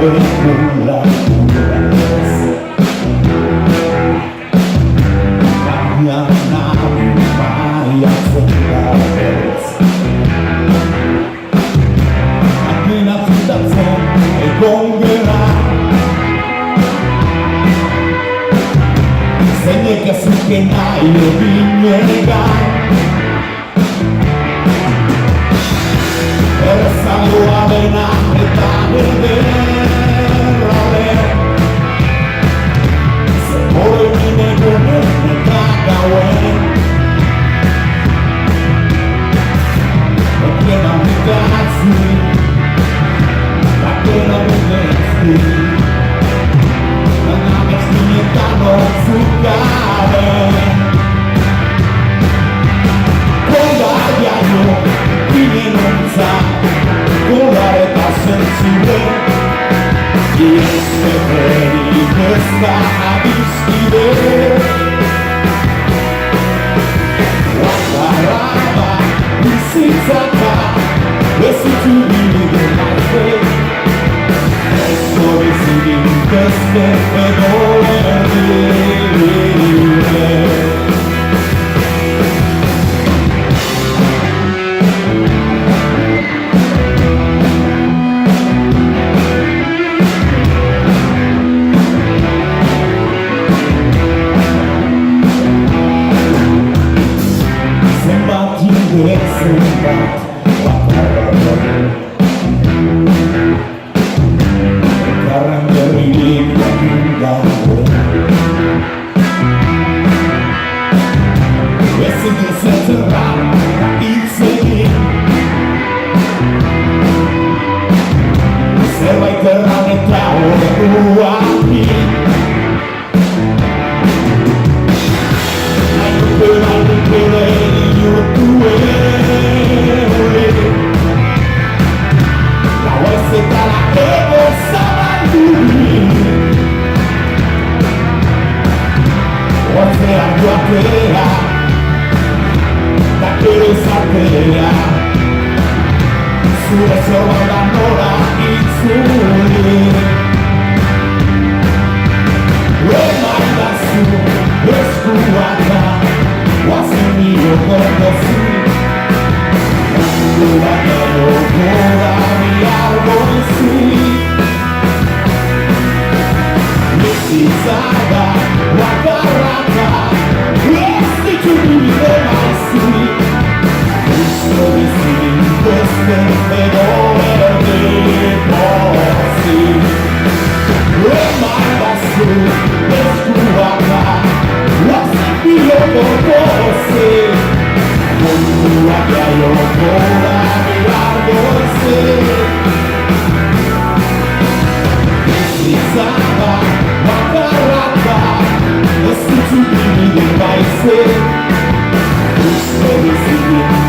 pulang hanya nama yang sebatas akhirnya tidak sampai gonggeran segni che su che mai io vi negare era stato a venare da vedere se poi mi nego ne caga perché non mi cazzi perché non mi cazzi non mi stignettano zuccare con l'agliaio chi ne non sa con la realtà sensibile chi è veri questa a distinguere guarda rama mi si zacca questi giubili della fede adesso visiti in queste sulla sua allora il sole ormai lassù è scuata quasi mio corpo sì ancora bello ancora mi argo sì mi si salva la carrata questi giorni ormai sì questo vestito in queste fedore dei posti ormai lassù è scuata la sentio corpo sì con tua che io ancora mi largo sì mi si salva la carrata questi giorni del paese questo vestito